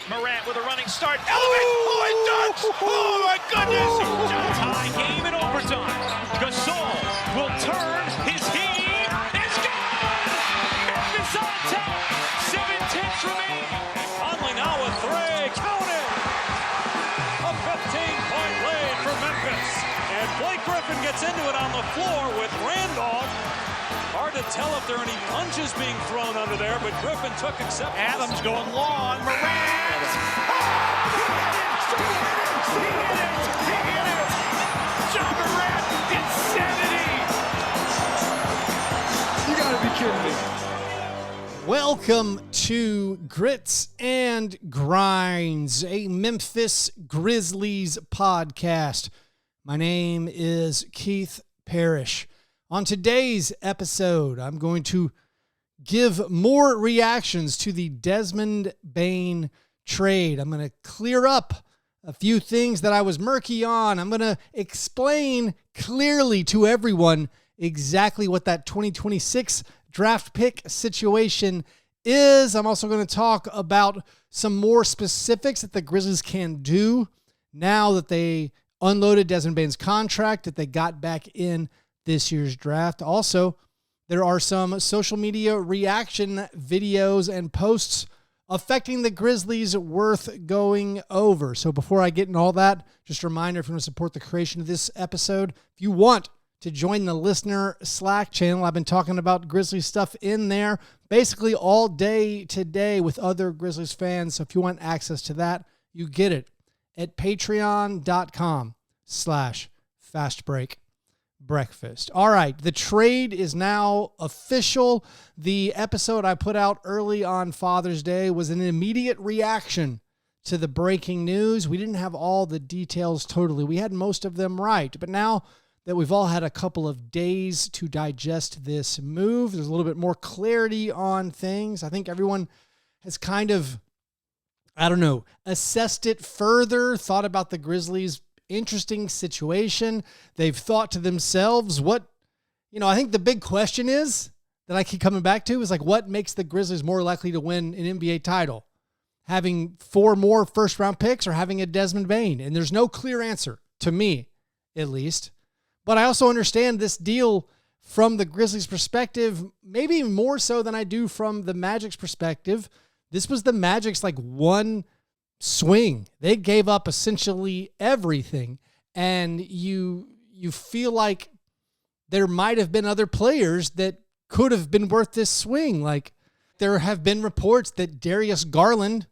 Morant with a running start. Elevates. Oh, it dunks. Oh, my goodness. Tie game in overtime. Gasol will turn. His heat is gone. Memphis on top. 7-10 remaining. Conley now with three. Count it. A 15-point lead for Memphis. And Blake Griffin gets into it on the floor with Randolph. Hard to tell if there are any punches being thrown under there, but Griffin took acceptance. Adams going long. Morant. Oh, he hit it. John Morant, insanity. You gotta be kidding me. Welcome to Grits and Grinds, a Memphis Grizzlies podcast. My name is Keith Parrish. On today's episode, I'm going to give more reactions to the Desmond Bane trade. I'm going to clear up a few things that I was murky on. I'm going to explain clearly to everyone exactly what that 2026 draft pick situation is. I'm also going to talk about some more specifics that the Grizzlies can do now that they unloaded Desmond Bane's contract, that they got back in this year's draft. Also, there are some social media reaction videos and posts affecting the Grizzlies worth going over. So before I get into all that, just a reminder, if you want to support the creation of this episode, if you want to join the listener Slack channel, I've been talking about Grizzlies stuff in there basically all day today with other Grizzlies fans. So if you want access to that, you get it at patreon.com/fastbreak. Breakfast. All right, the trade is now official. The episode I put out early on Father's Day was an immediate reaction to the breaking news. We didn't have all the details totally. We had most of them right, but now that we've all had a couple of days to digest this move, there's a little bit more clarity on things. I think everyone has kind of, assessed it further, thought about the Grizzlies' interesting situation. They've thought to themselves, I think the big question is that I keep coming back to is what makes the Grizzlies more likely to win an NBA title? Having 4 more first round picks or having a Desmond Bane? And there's no clear answer to me, at least. But I also understand this deal from the Grizzlies' perspective, maybe more so than I do from the Magic's perspective. This was the Magic's one swing. They gave up essentially everything, and you feel like there might have been other players that could have been worth this swing. There have been reports that Darius Garland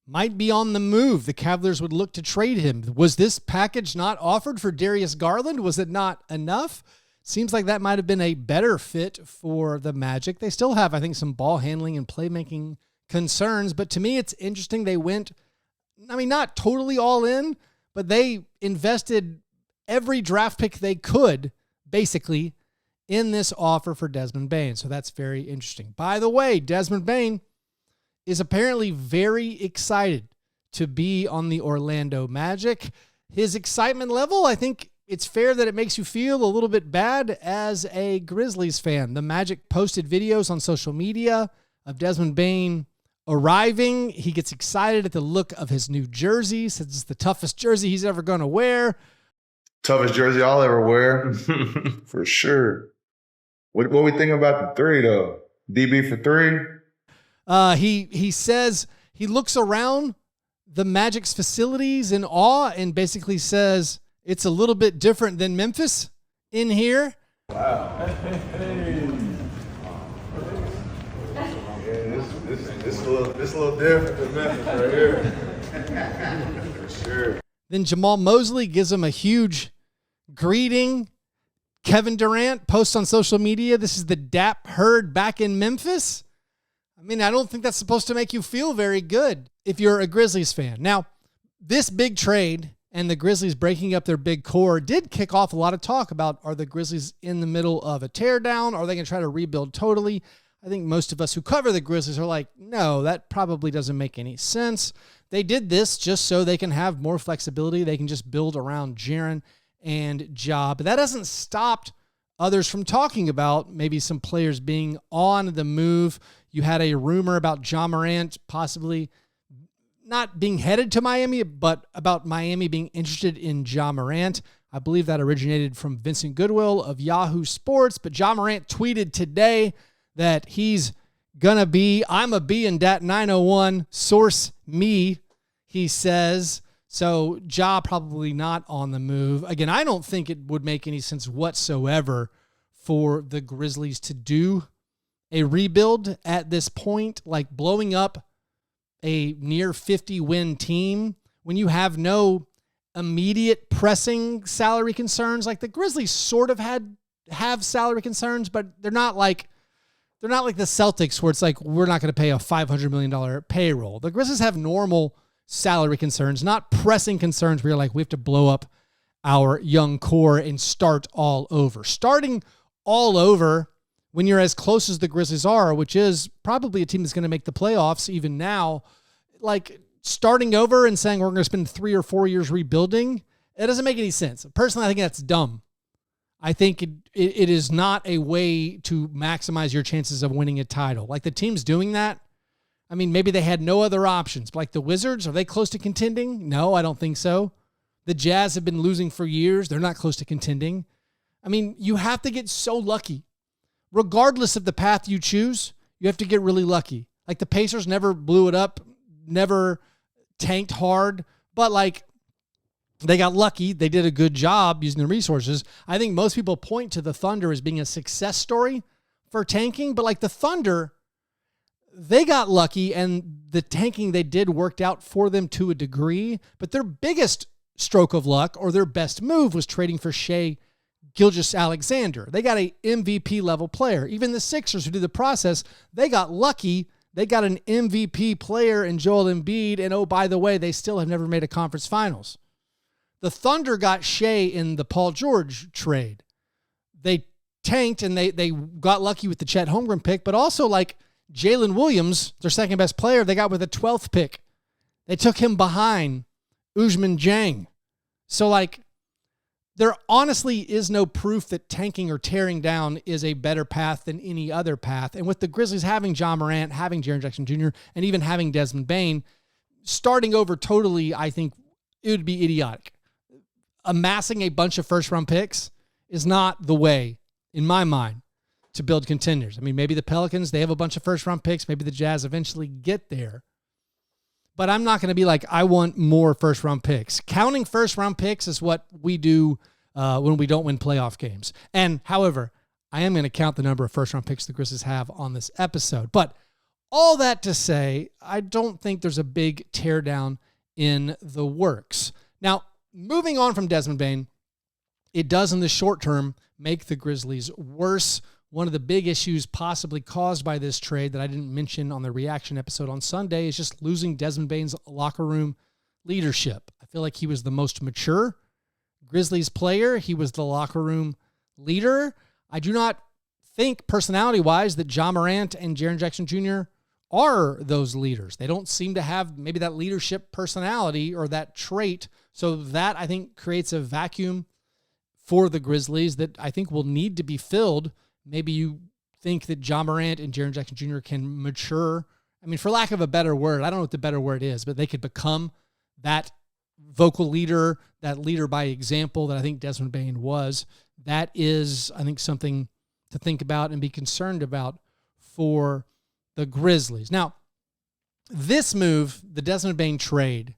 might be on the move. The Cavaliers would look to trade him. Was this package not offered for Darius Garland? Was it not enough? Seems like that might have been a better fit for the Magic. They still have, I think, some ball handling and playmaking concerns, but to me, it's interesting they went, not totally all in, but they invested every draft pick they could, basically, in this offer for Desmond Bane. So that's very interesting. By the way, Desmond Bane is apparently very excited to be on the Orlando Magic. His excitement level, I think it's fair that it makes you feel a little bit bad as a Grizzlies fan. The Magic posted videos on social media of Desmond Bane arriving. He gets excited at the look of his new jersey, says it's the toughest jersey he's ever going to wear. Toughest jersey I'll ever wear, for sure. What we think about the 3, though? DB for 3? He says he looks around the Magic's facilities in awe and basically says it's a little bit different than Memphis in here. Wow. This a little different than Memphis right here. For sure. Then Jamal Mosley gives him a huge greeting. Kevin Durant posts on social media, this is the Dap herd back in Memphis. I don't think that's supposed to make you feel very good if you're a Grizzlies fan. Now, this big trade and the Grizzlies breaking up their big core did kick off a lot of talk about, are the Grizzlies in the middle of a teardown? Are they going to try to rebuild totally? I think most of us who cover the Grizzlies are like, no, that probably doesn't make any sense. They did this just so they can have more flexibility. They can just build around Jaren and Ja. But that hasn't stopped others from talking about maybe some players being on the move. You had a rumor about Ja Morant possibly not being headed to Miami, but about Miami being interested in Ja Morant. I believe that originated from Vincent Goodwill of Yahoo Sports, but Ja Morant tweeted today that he's gonna be, I'm a B in dat 901, source me, he says. So Ja probably not on the move. Again, I don't think it would make any sense whatsoever for the Grizzlies to do a rebuild at this point, like blowing up a near 50-win team when you have no immediate pressing salary concerns. Like the Grizzlies sort of have salary concerns, but they're not like the Celtics where it's like, we're not going to pay a $500 million payroll. The Grizzlies have normal salary concerns, not pressing concerns where you're like, we have to blow up our young core and start all over. Starting all over when you're as close as the Grizzlies are, which is probably a team that's going to make the playoffs even now, like starting over and saying we're going to spend 3 or 4 years rebuilding, it doesn't make any sense. Personally, I think that's dumb. I think it is not a way to maximize your chances of winning a title. Like the teams doing that, I mean, maybe they had no other options. But like the Wizards, are they close to contending? No, I don't think so. The Jazz have been losing for years. They're not close to contending. I mean, you have to get so lucky. Regardless of the path you choose, you have to get really lucky. Like the Pacers never blew it up, never tanked hard, but like they got lucky. They did a good job using the resources. I think most people point to the Thunder as being a success story for tanking, but like the Thunder, they got lucky and the tanking they did worked out for them to a degree, but their biggest stroke of luck or their best move was trading for Shai Gilgeous-Alexander. They got a MVP level player. Even the Sixers who did the process, they got lucky. They got an MVP player in Joel Embiid, and oh, by the way, they still have never made a conference finals. The Thunder got Shai in the Paul George trade. They tanked and they got lucky with the Chet Holmgren pick, but also like Jalen Williams, their second best player, they got with a 12th pick. They took him behind Ousmane Dieng. So like there honestly is no proof that tanking or tearing down is a better path than any other path. And with the Grizzlies having Ja Morant, having Jaren Jackson Jr., and even having Desmond Bane, starting over totally, I think it would be idiotic. Amassing a bunch of first-round picks is not the way, in my mind, to build contenders. I mean, maybe the Pelicans, they have a bunch of first-round picks. Maybe the Jazz eventually get there. But I'm not going to be like, I want more first-round picks. Counting first-round picks is what we do when we don't win playoff games. And, however, I am going to count the number of first-round picks the Grizzlies have on this episode. But all that to say, I don't think there's a big teardown in the works. Now, moving on from Desmond Bane, it does in the short term make the Grizzlies worse. One of the big issues possibly caused by this trade that I didn't mention on the reaction episode on Sunday is just losing Desmond Bane's locker room leadership. I feel like he was the most mature Grizzlies player. He was the locker room leader. I do not think personality-wise that Ja Morant and Jaren Jackson Jr. are those leaders. They don't seem to have maybe that leadership personality or that trait. So that, I think, creates a vacuum for the Grizzlies that I think will need to be filled. Maybe you think that Ja Morant and Jaren Jackson Jr. can mature. I mean, for lack of a better word, I don't know what the better word is, but they could become that vocal leader, that leader by example that I think Desmond Bane was. That is, I think, something to think about and be concerned about for the Grizzlies. Now, this move, the Desmond Bane trade,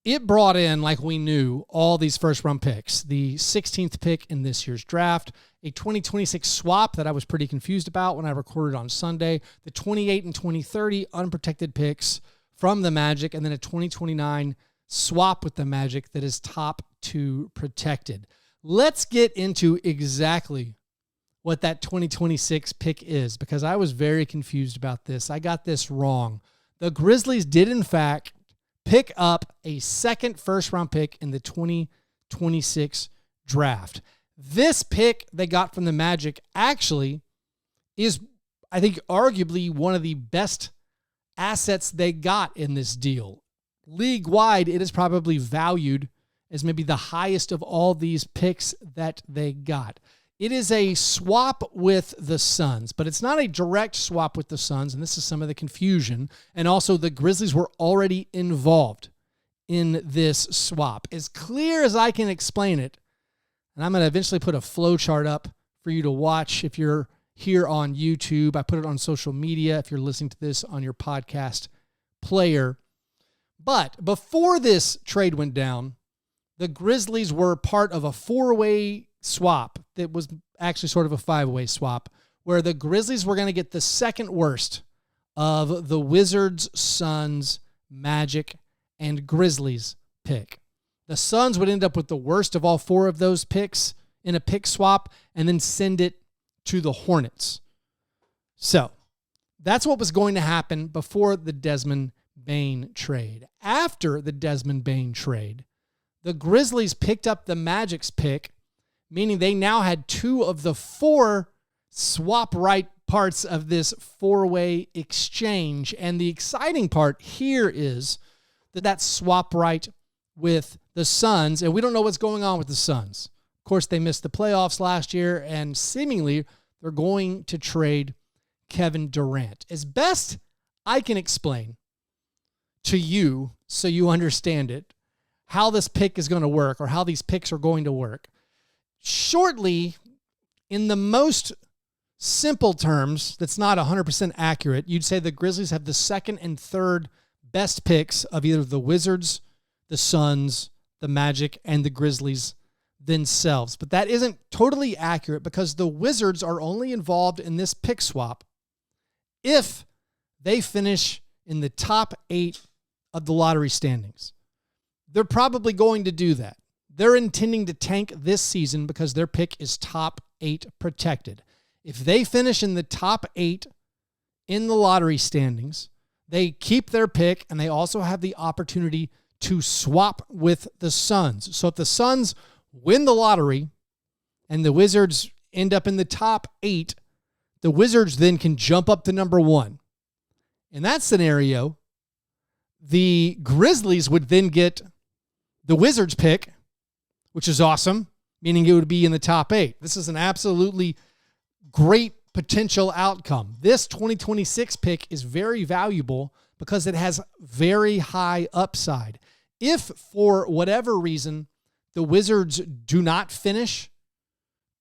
it brought in, like we knew, all these first-round picks. The 16th pick in this year's draft, a 2026 swap that I was pretty confused about when I recorded on Sunday, the 28 and 2030 unprotected picks from the Magic, and then a 2029 swap with the Magic that is top 2 protected. Let's get into exactly what that 2026 pick is, because I was very confused about this. I got this wrong. The Grizzlies did, in fact, pick up a second first-round pick in the 2026 draft. This pick they got from the Magic actually is, I think, arguably one of the best assets they got in this deal. League-wide, it is probably valued as maybe the highest of all these picks that they got. It is a swap with the Suns, but it's not a direct swap with the Suns, and this is some of the confusion. And also, the Grizzlies were already involved in this swap. As clear as I can explain it, and I'm going to eventually put a flow chart up for you to watch if you're here on YouTube. I put it on social media if you're listening to this on your podcast player. But before this trade went down, the Grizzlies were part of a 4-way swap that was actually sort of a 5-way swap, where the Grizzlies were going to get the second worst of the Wizards, Suns, Magic, and Grizzlies pick. The Suns would end up with the worst of all 4 of those picks in a pick swap and then send it to the Hornets. So that's what was going to happen before the Desmond Bane trade. After the Desmond Bane trade, the Grizzlies picked up the Magic's pick, meaning they now had 2 of the 4 swap right parts of this 4-way exchange. And the exciting part here is that swap right with the Suns, and we don't know what's going on with the Suns. Of course, they missed the playoffs last year, and seemingly they're going to trade Kevin Durant. As best I can explain to you so you understand it, how this pick is going to work or how these picks are going to work. Shortly, in the most simple terms, that's not 100% accurate, you'd say the Grizzlies have the second and third best picks of either the Wizards, the Suns, the Magic, and the Grizzlies themselves. But that isn't totally accurate because the Wizards are only involved in this pick swap if they finish in the top 8 of the lottery standings. They're probably going to do that. They're intending to tank this season because their pick is top 8 protected. If they finish in the top 8 in the lottery standings, they keep their pick and they also have the opportunity to swap with the Suns. So if the Suns win the lottery and the Wizards end up in the top 8, the Wizards then can jump up to number 1. In that scenario, the Grizzlies would then get the Wizards pick, which is awesome, meaning it would be in the top 8. This is an absolutely great potential outcome. This 2026 pick is very valuable because it has very high upside. If for whatever reason the Wizards do not finish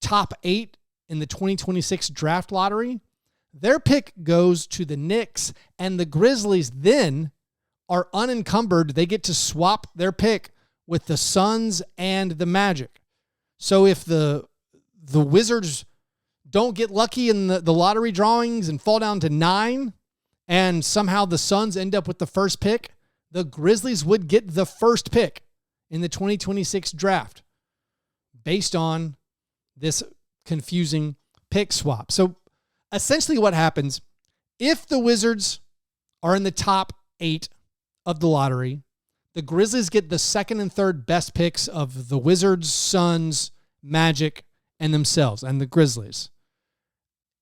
top 8 in the 2026 draft lottery, their pick goes to the Knicks, and the Grizzlies then are unencumbered. They get to swap their pick with the Suns and the Magic. So if the Wizards don't get lucky in the lottery drawings and fall down to 9, and somehow the Suns end up with the first pick, the Grizzlies would get the first pick in the 2026 draft based on this confusing pick swap. So essentially what happens, if the Wizards are in the top 8 of the lottery, the Grizzlies get the second and third best picks of the Wizards, Suns, Magic, and themselves, and the Grizzlies.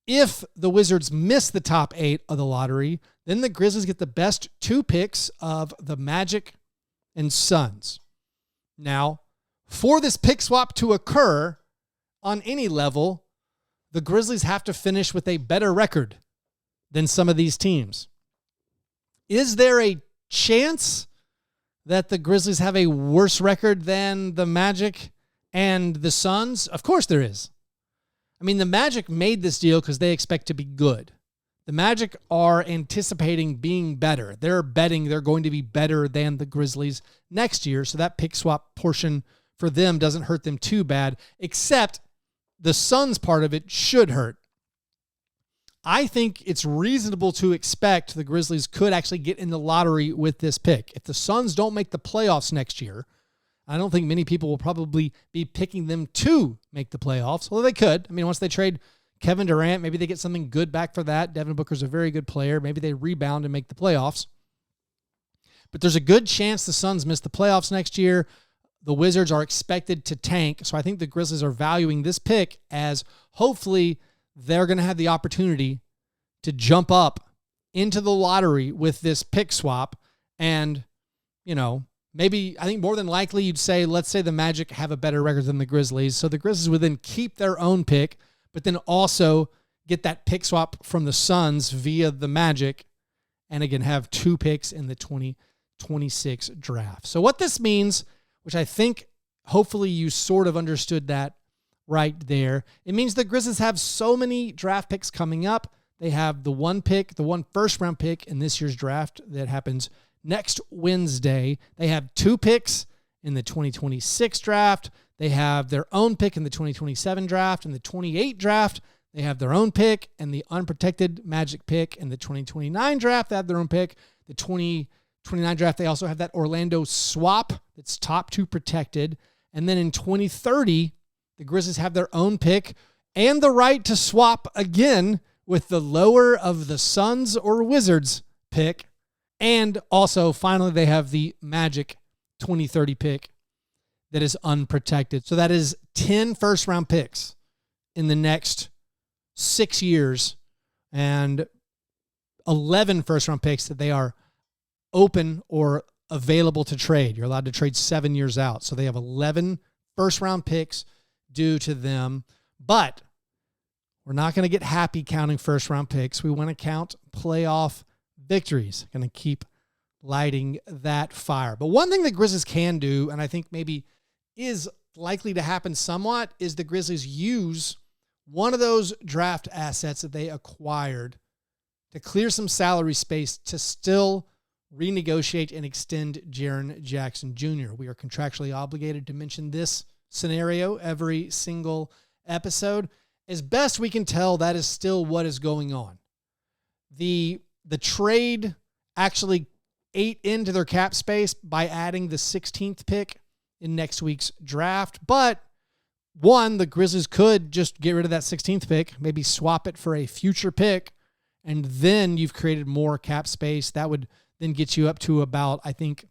If the Wizards miss the top 8 of the lottery, then the Grizzlies get the best 2 picks of the Magic and Suns. Now, for this pick swap to occur on any level, the Grizzlies have to finish with a better record than some of these teams. Is there a chance that the Grizzlies have a worse record than the Magic and the Suns? Of course there is. I mean, the Magic made this deal because they expect to be good. The Magic are anticipating being better. They're betting they're going to be better than the Grizzlies next year, so that pick swap portion for them doesn't hurt them too bad, except the Suns part of it should hurt. I think it's reasonable to expect the Grizzlies could actually get in the lottery with this pick. If the Suns don't make the playoffs next year, I don't think many people will probably be picking them to make the playoffs, although they could. I mean, once they trade Kevin Durant, maybe they get something good back for that. Devin Booker's a very good player. Maybe they rebound and make the playoffs. But there's a good chance the Suns miss the playoffs next year. The Wizards are expected to tank, so I think the Grizzlies are valuing this pick as hopefully they're going to have the opportunity to jump up into the lottery with this pick swap and, you know, maybe, I think more than likely you'd say, let's say the Magic have a better record than the Grizzlies. So the Grizzlies would then keep their own pick, but then also get that pick swap from the Suns via the Magic, and again, have 2 picks in the 2026 draft. So what this means, which I think hopefully you sort of understood that right there, it means the Grizzlies have so many draft picks coming up. They have the one first-round pick in this year's draft that happens next Wednesday. They have 2 picks in the 2026 draft. They have their own pick in the 2027 draft. In the 28 draft, they have their own pick, and the unprotected Magic pick in the 2029 draft, they have their own pick. The 2029 draft, they also have that Orlando swap that's top 2 protected. And then in 2030, the Grizzlies have their own pick and the right to swap again with the lower of the Suns or Wizards pick. And also, finally, they have the Magic 2030 pick that is unprotected. So that is 10 first-round picks in the next 6 years and 11 first-round picks that they are open or available to trade. You're allowed to trade 7 years out. So they have 11 first-round picks due to them. But we're not going to get happy counting first-round picks. We want to count playoff victories. Going to keep lighting that fire. But one thing the Grizzlies can do, and I think maybe is likely to happen somewhat, is the Grizzlies use one of those draft assets that they acquired to clear some salary space to still renegotiate and extend Jaren Jackson Jr. We are contractually obligated to mention this scenario every single episode. As best we can tell, that is still what is going on. The trade actually ate into their cap space by adding the 16th pick in next week's draft. But one, the Grizzlies could just get rid of that 16th pick, maybe swap it for a future pick, and then you've created more cap space. That would then get you up to about, I think,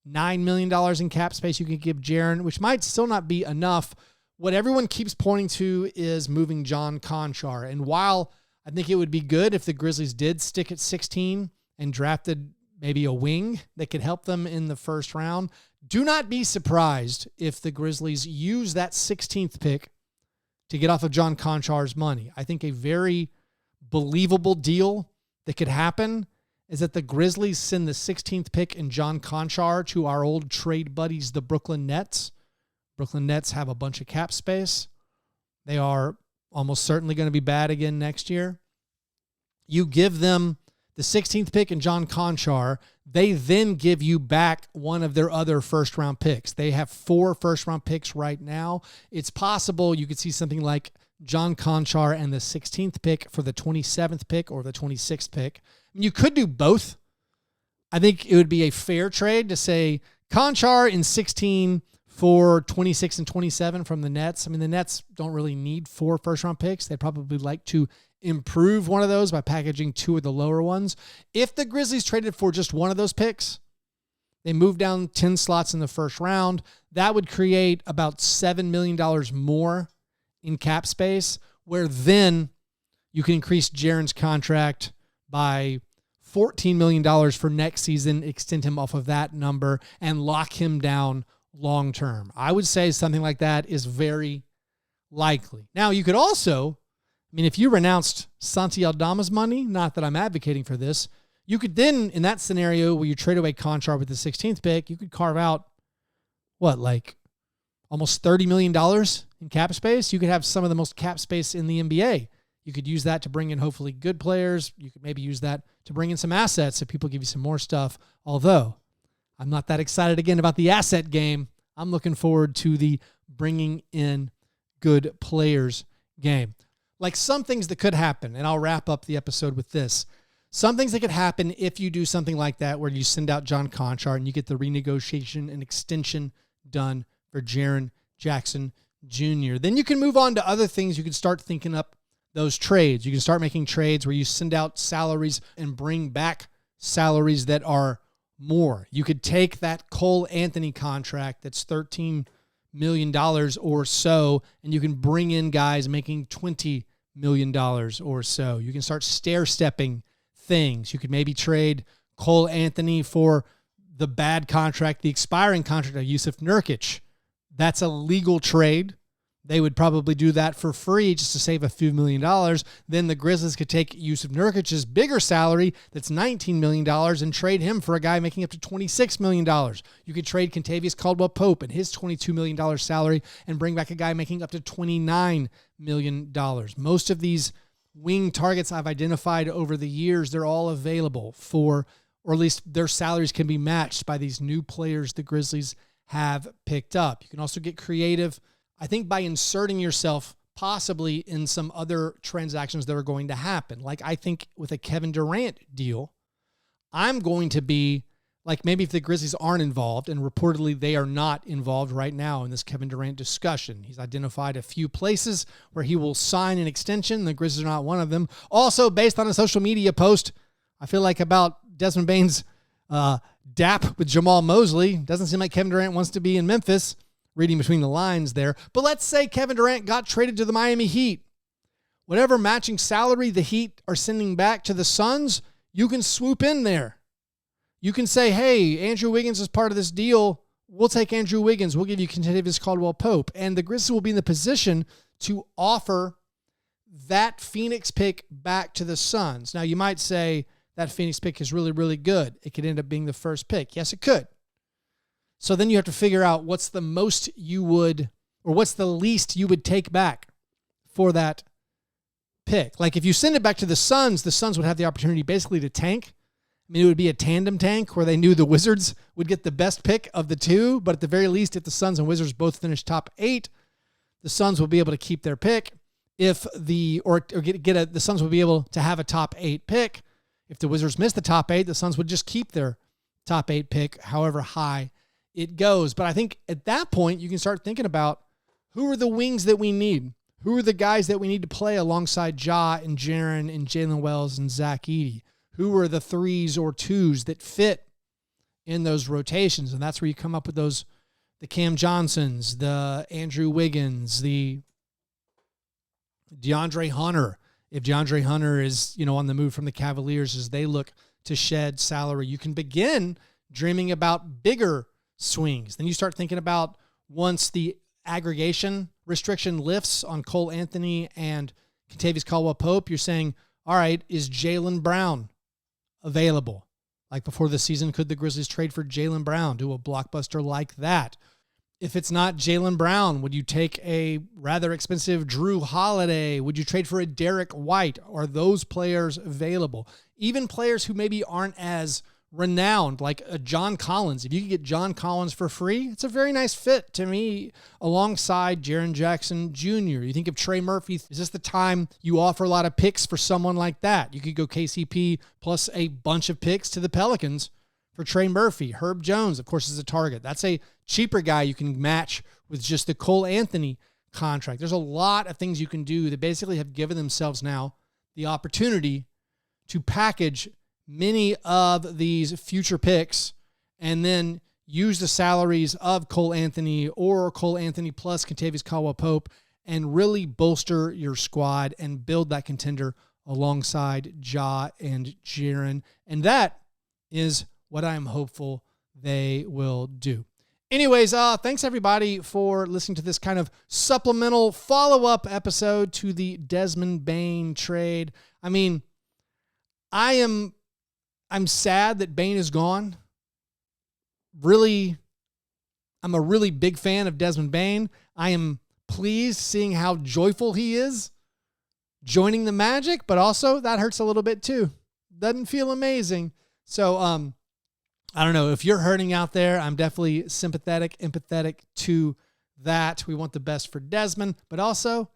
$9 million in cap space you could give Jaren, which might still not be enough. What everyone keeps pointing to is moving John Conchar. And while I think it would be good if the Grizzlies did stick at 16 and drafted maybe a wing that could help them in the first round, do not be surprised if the Grizzlies use that 16th pick to get off of John Conchar's money. I think a very believable deal that could happen is that the Grizzlies send the 16th pick and John Conchar to our old trade buddies, the Brooklyn Nets. Brooklyn Nets have a bunch of cap space. They are almost certainly going to be bad again next year. You give them the 16th pick and John Conchar. They then give you back one of their other first-round picks. They have 4 first-round picks right now. It's possible you could see something like John Conchar and the 16th pick for the 27th pick or the 26th pick. I mean, you could do both. I think it would be a fair trade to say Conchar in 16 for 26 and 27 from the Nets. I mean, the Nets don't really need 4 first-round picks. They'd probably like to improve one of those by packaging 2 of the lower ones. If the Grizzlies traded for just one of those picks, they moved down 10 slots in the first round, that would create about $7 million more in cap space, where then you can increase Jaren's contract by $14 million for next season, extend him off of that number, and lock him down long term. I would say something like that is very likely. Now, you could also, I mean, if you renounced Santi Aldama's money, not that I'm advocating for this, you could then, in that scenario where you trade away Conchar with the 16th pick, you could carve out, like almost $30 million in cap space. You could have some of the most cap space in the NBA. You could use that to bring in hopefully good players. You could maybe use that to bring in some assets if people give you some more stuff. Although I'm not that excited again about the asset game. I'm looking forward to the bringing in good players game. Like some things that could happen, and I'll wrap up the episode with this. Some things that could happen if you do something like that where you send out John Conchar and you get the renegotiation and extension done for Jaren Jackson Jr. Then you can move on to other things. You can start thinking up those trades. You can start making trades where you send out salaries and bring back salaries that are more. You could take that Cole Anthony contract that's $13 million or so, and you can bring in guys making $20 million or so. You can start stair-stepping things. You could maybe trade Cole Anthony for the bad contract, the expiring contract of Yusuf Nurkic. That's a legal trade. They would probably do that for free just to save a few $1 million. Then the Grizzlies could take Yusuf Nurkic's bigger salary, that's $19 million, and trade him for a guy making up to $26 million. You could trade Kentavious Caldwell-Pope and his $22 million salary and bring back a guy making up to $29 million. Most of these wing targets I've identified over the years, they're all available for, or at least their salaries can be matched by these new players the Grizzlies have picked up. You can also get creative, I think, by inserting yourself possibly in some other transactions that are going to happen. Like I think with a Kevin Durant deal, I'm going to be like, maybe if the Grizzlies aren't involved, and reportedly they are not involved right now in this Kevin Durant discussion. He's identified a few places where he will sign an extension. The Grizzlies are not one of them. Also, based on a social media post, I feel like about Desmond Bane's dap with Jamal Mosley, doesn't seem like Kevin Durant wants to be in Memphis. Reading between the lines there. But let's say Kevin Durant got traded to the Miami Heat. Whatever matching salary the Heat are sending back to the Suns, you can swoop in there. You can say, hey, Andrew Wiggins is part of this deal. We'll take Andrew Wiggins. We'll give you Kentavious Caldwell-Pope. And the Grizzlies will be in the position to offer that Phoenix pick back to the Suns. Now, you might say that Phoenix pick is really, really good. It could end up being the first pick. Yes, it could. So then you have to figure out what's the most you would, or what's the least you would take back for that pick. Like if you send it back to the Suns would have the opportunity basically to tank. I mean, it would be a tandem tank where they knew the Wizards would get the best pick of the two, but at the very least, if the Suns and Wizards both finish top 8, the Suns will be able to keep their pick. If the Suns will be able to have a top 8 pick. If the Wizards miss the top 8, the Suns would just keep their top 8 pick, however high it goes. But I think at that point, you can start thinking about who are the wings that we need? Who are the guys that we need to play alongside Ja and Jaren and Jalen Wells and Zach Edey? Who are the 3s or 2s that fit in those rotations? And that's where you come up with those, the Cam Johnsons, the Andrew Wiggins, the DeAndre Hunter. If DeAndre Hunter is, on the move from the Cavaliers as they look to shed salary, you can begin dreaming about bigger swings. Then you start thinking about once the aggregation restriction lifts on Cole Anthony and Kentavious Caldwell-Pope, you're saying, all right, is Jaylen Brown available? Like before the season, could the Grizzlies trade for Jaylen Brown, do a blockbuster like that? If it's not Jaylen Brown, would you take a rather expensive Drew Holiday? Would you trade for a Derek White? Are those players available? Even players who maybe aren't as renowned, like a John Collins. If you could get John Collins for free, it's a very nice fit to me alongside Jaren Jackson Jr. You think of Trey Murphy. Is this the time you offer a lot of picks for someone like that? You could go KCP plus a bunch of picks to the Pelicans for Trey Murphy. Herb Jones, of course, is a target. That's a cheaper guy you can match with just the Cole Anthony contract. There's a lot of things you can do that basically have given themselves now the opportunity to package many of these future picks and then use the salaries of Cole Anthony or Cole Anthony plus Kentavious Caldwell-Pope and really bolster your squad and build that contender alongside Ja and Jaren. And that is what I'm hopeful they will do. Anyways, thanks everybody for listening to this kind of supplemental follow-up episode to the Desmond Bane trade. I mean, I'm sad that Bane is gone. Really, I'm a really big fan of Desmond Bane. I am pleased seeing how joyful he is joining the Magic, but also that hurts a little bit too. Doesn't feel amazing. So, I don't know. If you're hurting out there, I'm definitely sympathetic, empathetic to that. We want the best for Desmond, but also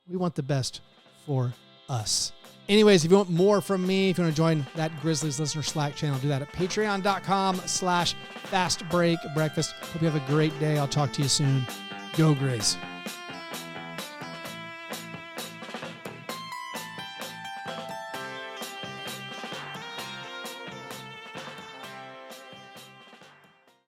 we want the best for us. Anyways, if you want more from me, if you want to join that Grizzlies listener Slack channel, do that at patreon.com/fastbreakbreakfast. Hope you have a great day. I'll talk to you soon. Go Grizz.